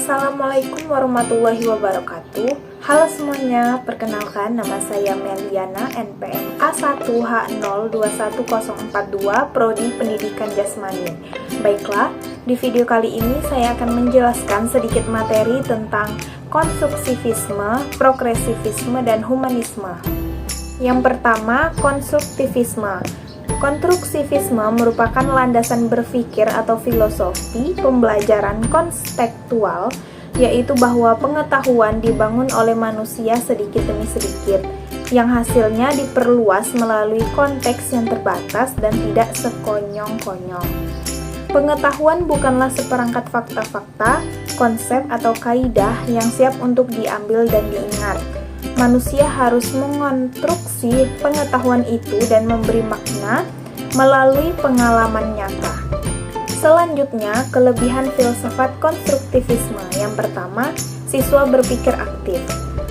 Assalamualaikum warahmatullahi wabarakatuh. Halo semuanya, perkenalkan nama saya Meliana, NPM A1H021042, Prodi Pendidikan Jasmani. Baiklah, di video kali ini saya akan menjelaskan sedikit materi tentang konstruktivisme, progresivisme, dan humanisme. Yang pertama, konstruktivisme. Konstruktivisme merupakan landasan berpikir atau filosofi pembelajaran konseptual, yaitu bahwa pengetahuan dibangun oleh manusia sedikit demi sedikit, yang hasilnya diperluas melalui konteks yang terbatas dan tidak sekonyong-konyong. Pengetahuan bukanlah seperangkat fakta-fakta, konsep atau kaidah yang siap untuk diambil dan diingat. Manusia harus mengonstruksi pengetahuan itu dan memberi makna melalui pengalaman nyata. Selanjutnya, kelebihan filsafat konstruktivisme. Yang pertama, siswa berpikir aktif.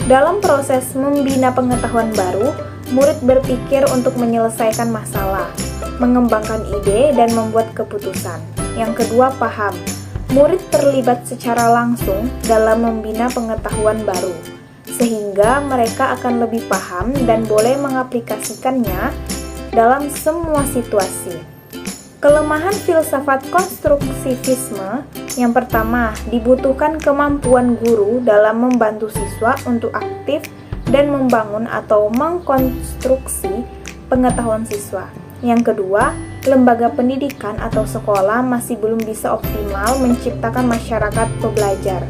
Dalam proses membina pengetahuan baru, murid berpikir untuk menyelesaikan masalah, mengembangkan ide, dan membuat keputusan. Yang kedua, paham. Murid terlibat secara langsung dalam membina pengetahuan baru, sehingga mereka akan lebih paham dan boleh mengaplikasikannya dalam semua situasi. Kelemahan filsafat konstruktivisme. Yang pertama, dibutuhkan kemampuan guru dalam membantu siswa untuk aktif dan membangun atau mengkonstruksi pengetahuan siswa. Yang kedua, lembaga pendidikan atau sekolah masih belum bisa optimal menciptakan masyarakat pembelajar.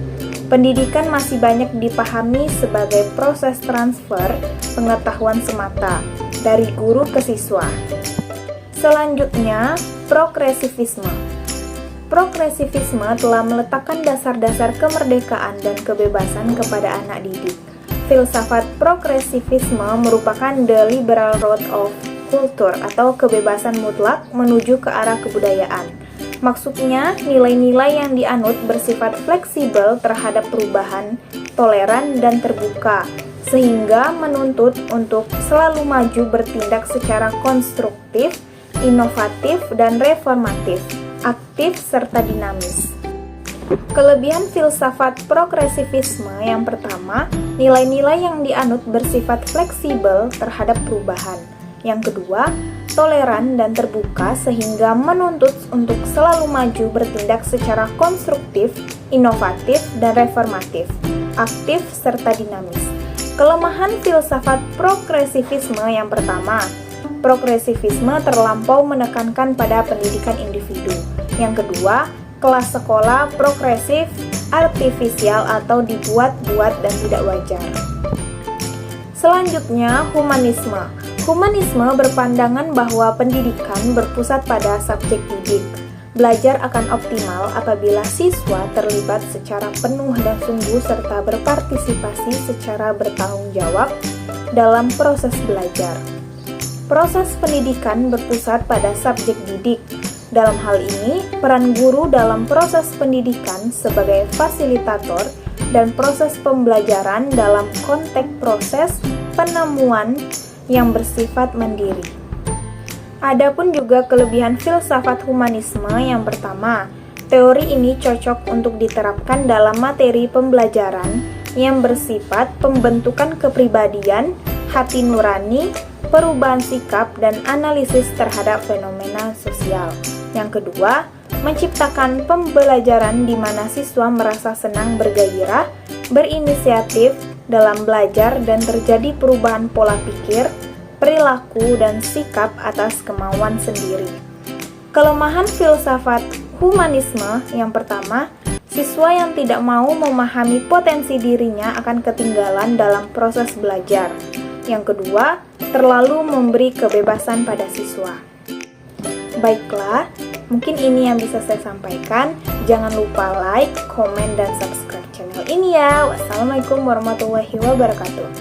Pendidikan masih banyak dipahami sebagai proses transfer pengetahuan semata dari guru ke siswa. Selanjutnya, progresivisme. Progresivisme telah meletakkan dasar-dasar kemerdekaan dan kebebasan kepada anak didik. Filsafat progresivisme merupakan the liberal road of culture atau kebebasan mutlak menuju ke arah kebudayaan. Maksudnya, nilai-nilai yang dianut bersifat fleksibel terhadap perubahan, toleran, dan terbuka, sehingga menuntut untuk selalu maju bertindak secara konstruktif, inovatif, dan reformatif, aktif, serta dinamis. Kelebihan filsafat progresivisme. Yang pertama, nilai-nilai yang dianut bersifat fleksibel terhadap perubahan. Yang kedua, toleran dan terbuka sehingga menuntut untuk selalu maju bertindak secara konstruktif, inovatif, dan reformatif, aktif, serta dinamis. Kelemahan filsafat progresivisme. Yang pertama, progresivisme terlampau menekankan pada pendidikan individu. Yang kedua, kelas sekolah progresif, artifisial atau dibuat-buat dan tidak wajar. Selanjutnya, humanisme. Humanisme berpandangan bahwa pendidikan berpusat pada subjek didik. Belajar akan optimal apabila siswa terlibat secara penuh dan sungguh serta berpartisipasi secara bertanggung jawab dalam proses belajar. Proses pendidikan berpusat pada subjek didik. Dalam hal ini, peran guru dalam proses pendidikan sebagai fasilitator dan proses pembelajaran dalam konteks proses penemuan yang bersifat mandiri. Adapun juga kelebihan filsafat humanisme. Yang pertama, teori ini cocok untuk diterapkan dalam materi pembelajaran yang bersifat pembentukan kepribadian, hati nurani, perubahan sikap, dan analisis terhadap fenomena sosial. Yang kedua, menciptakan pembelajaran di mana siswa merasa senang bergairah, berinisiatif dalam belajar dan terjadi perubahan pola pikir, perilaku, dan sikap atas kemauan sendiri. Kelemahan filsafat humanisme. Yang pertama, siswa yang tidak mau memahami potensi dirinya akan ketinggalan dalam proses belajar. Yang kedua, terlalu memberi kebebasan pada siswa. Baiklah, mungkin ini yang bisa saya sampaikan. Jangan lupa like, komen, dan subscribe channel ini ya. Wassalamualaikum warahmatullahi wabarakatuh.